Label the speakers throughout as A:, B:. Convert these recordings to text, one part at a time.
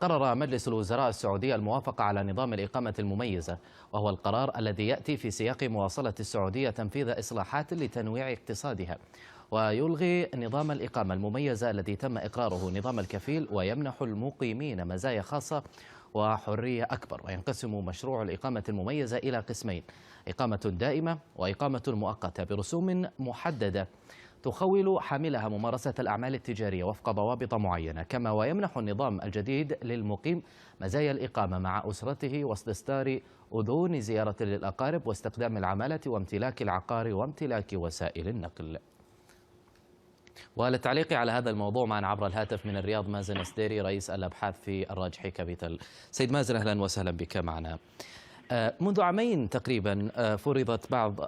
A: قرر مجلس الوزراء السعودي الموافقة على نظام الإقامة المميزة، وهو القرار الذي يأتي في سياق مواصلة السعودية تنفيذ إصلاحات لتنويع اقتصادها، ويلغي نظام الإقامة المميزة الذي تم إقراره نظام الكفيل، ويمنح المقيمين مزايا خاصة وحرية أكبر. وينقسم مشروع الإقامة المميزة إلى قسمين: إقامة دائمة وإقامة مؤقتة برسوم محددة تخول حاملها ممارسة الأعمال التجارية وفق ضوابط معينة. كما ويمنح النظام الجديد للمقيم مزايا الإقامة مع أسرته واستصدار أذون زيارة للأقارب واستخدام العمالة وامتلاك العقار وامتلاك وسائل النقل. وللتعليق على هذا الموضوع معنا عبر الهاتف من الرياض مازن السديري، رئيس الأبحاث في الراجحي كابيتال. سيد مازن، أهلا وسهلا بك معنا. منذ عامين تقريبا فرضت بعض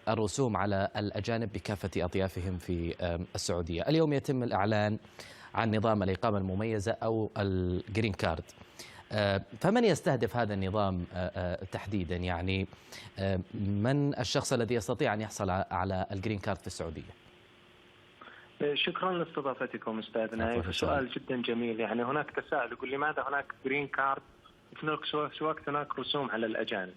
A: الرسوم على الأجانب بكافة أطيافهم في السعودية. اليوم يتم الإعلان عن نظام الإقامة المميزة أو الجرين كارد. فمن يستهدف هذا النظام تحديدا؟ يعني من الشخص الذي يستطيع أن يحصل على الجرين كارد في السعودية؟
B: شكرا لاستضافتكم استاذنا. سؤال جدا جميل. يعني هناك تساؤل يقول لماذا هناك جرين كارد في نفس الوقت هناك رسوم على الأجانب.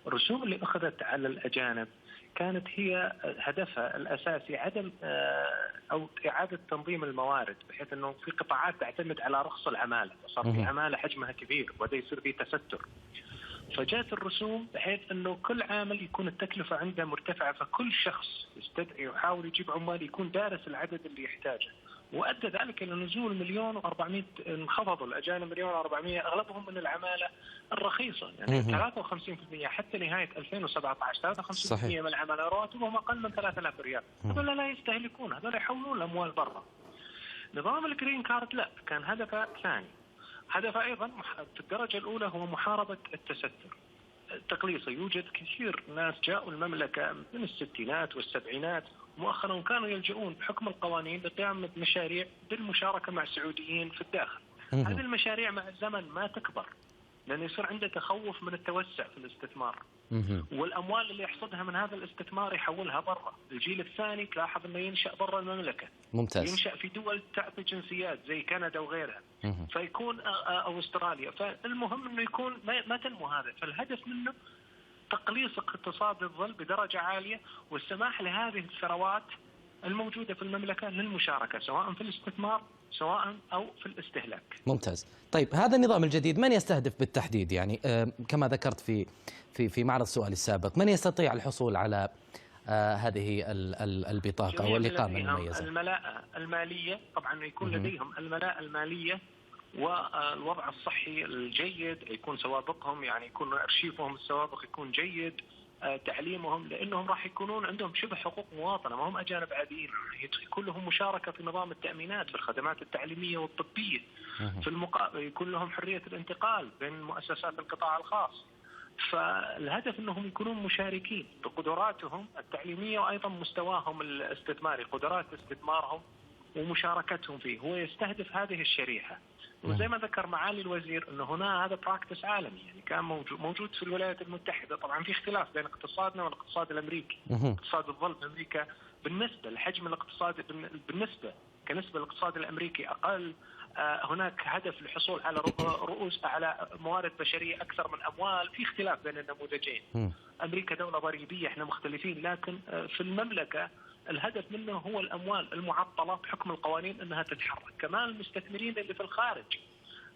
B: الرسوم اللي أخذت على الأجانب كانت هي هدفها الأساسي عدم أو إعادة تنظيم الموارد، بحيث أنه في قطاعات تعتمد على رخص العمالة، وصار في عمالة حجمها كبير وده يصير فيه تستر. فجاءت الرسوم بحيث أنه كل عامل يكون التكلفة عنده مرتفعة، فكل شخص يستدعي ويحاول يجيب عمال يكون دارس العدد اللي يحتاجه، وأدى ذلك إلى نزول 1,400,000. انخفضوا الأجانب 1,400,000 أغلبهم من العمالة الرخيصة، يعني 53% حتى نهاية 2017 53% من العمالة رواتبهم أقل من 3,000 ريال. هذول لا يستهلكون، هذول يحولون الأموال برا. نظام الجرين كارد لا، كان هدفه ثاني. هدفه أيضا في الدرجة الأولى هو محاربة التستر التقليصي. يوجد كثير ناس جاءوا المملكة من الستينات والسبعينات مؤخرا كانوا يلجؤون بحكم القوانين لقيام مشاريع بالمشاركة مع سعوديين في الداخل. هذه المشاريع مع الزمن ما تكبر، لأن يصير عنده تخوف من التوسع في الاستثمار، والأموال اللي يحصدها من هذا الاستثمار يحولها برا. الجيل الثاني تلاحظ أنه ينشأ برا المملكة.
A: ممتاز.
B: ينشأ في دول تعطي جنسيات زي كندا وغيرها. فيكون أو استراليا. فالمهم أنه يكون ما تنمو هذا. فالهدف منه تقليص اقتصاد الظل بدرجة عالية، والسماح لهذه الثروات الموجودة في المملكة للمشاركة سواء في الاستثمار سواء أو في الاستهلاك.
A: ممتاز. طيب هذا النظام الجديد من يستهدف بالتحديد؟ يعني كما ذكرت في معرض السؤال السابق، من يستطيع الحصول على هذه البطاقة أو الإقامة المميزة؟
B: الملاءة المالية طبعا، يكون لديهم الملاءة المالية والوضع الصحي الجيد، يكون سوابقهم يعني يكون أرشيفهم السوابق يكون جيد، تعليمهم، لأنهم راح يكونون عندهم شبه حقوق مواطنة، ما هم أجانب عاديين. يكون لهم مشاركة في نظام التأمينات في الخدمات التعليمية والطبية. في المقابل يكون لهم حرية الانتقال بين مؤسسات القطاع الخاص. فالهدف أنهم يكونون مشاركين بقدراتهم التعليمية وأيضا مستواهم الاستثماري، قدرات استثمارهم ومشاركتهم فيه. هو يستهدف هذه الشريحة. وزي ما ذكر معالي الوزير انه هنا هذا براكتس عالمي، يعني كان موجود في الولايات المتحده. طبعا في اختلاف بين اقتصادنا والاقتصاد الامريكي. اقتصاد الظل في امريكا بالنسبه لحجم الاقتصاد بالنسبه كنسبه للاقتصاد الامريكي اقل. هناك هدف للحصول على رؤوس على موارد بشريه اكثر من اموال. في اختلاف بين النموذجين. امريكا دوله ضريبيه، احنا مختلفين، لكن في المملكه الهدف منه هو الأموال المعطلة بحكم القوانين أنها تتحرك. كمان المستثمرين اللي في الخارج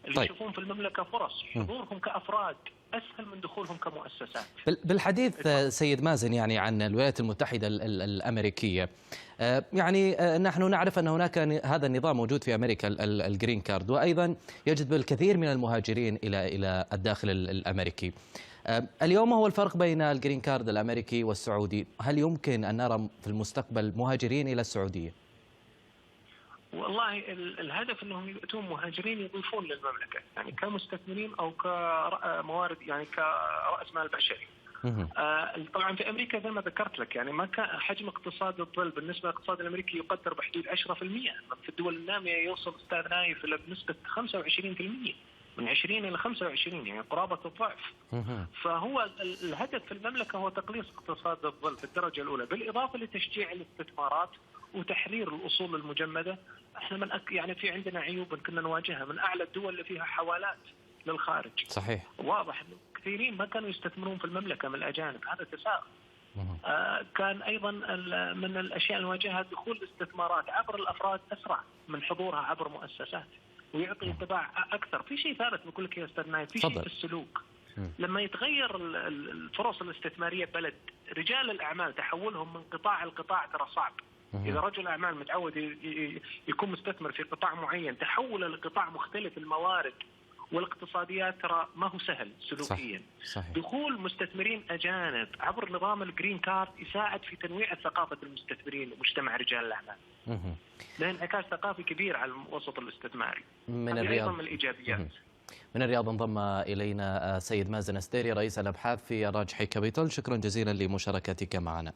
B: اللي يشوفون في المملكة فرص، حضورهم كأفراد أسهل من دخولهم كمؤسسات.
A: بالحديث سيد مازن يعني عن الولايات المتحدة الأمريكية، يعني نحن نعرف أن هناك هذا النظام موجود في أمريكا الجرين كارد، وأيضا يجذب الكثير من المهاجرين إلى الداخل الأمريكي. اليوم هو الفرق بين الجرين كارد الأمريكي والسعودي؟ هل يمكن أن نرى في المستقبل مهاجرين إلى السعودية؟
B: والله الهدف أنهم يأتون مهاجرين يضيفون للمملكة، يعني كمستثمرين أو كموارد، يعني كرأس مال بشري. طبعا في أمريكا زي ما ذكرت لك، يعني ما كان حجم اقتصاد الظل بالنسبة للاقتصاد الأمريكي يقدر بحدود 10%. في الدول النامية يوصل أستاذ نايف إلى بنسبة 25%، من 20 إلى 25، يعني قرابة الضعف. فهو الهدف في المملكة هو تقليص اقتصاد الظل في الدرجة الأولى، بالإضافة لتشجيع الاستثمارات وتحرير الأصول المجمدة. احنا يعني في عندنا عيوب كنا نواجهها، من أعلى الدول اللي فيها حوالات للخارج.
A: صحيح.
B: واضح إنه كثيرين ما كانوا يستثمرون في المملكة من الأجانب، هذا تساؤل. كان أيضا من الأشياء اللي نواجهها دخول الاستثمارات عبر الأفراد أسرع من حضورها عبر مؤسسات، ويعطي انطباع أكثر. في شيء ثالث بقول لك يا أستاذ نايف، في شيء في السلوك. لما يتغير الفرص الاستثمارية بلد، رجال الأعمال تحولهم من قطاع القطاع ترى صعب. إذا رجل أعمال متعود يكون مستثمر في قطاع معين، تحول لقطاع مختلف الموارد والاقتصاديات ترى ما هو سهل سلوكيا.
A: صحيح.
B: دخول مستثمرين أجانب عبر نظام الجرين كارد يساعد في تنويع ثقافة المستثمرين ومجتمع رجال الأعمال. له انعكاس ثقافي كبير على الوسط الاستثماري.
A: من الرياض.
B: من الإيجابيات.
A: من الرياض انضم إلينا سيد مازن السديري رئيس الأبحاث في الراجحي كابيتال. شكرا جزيلا لمشاركتك معنا.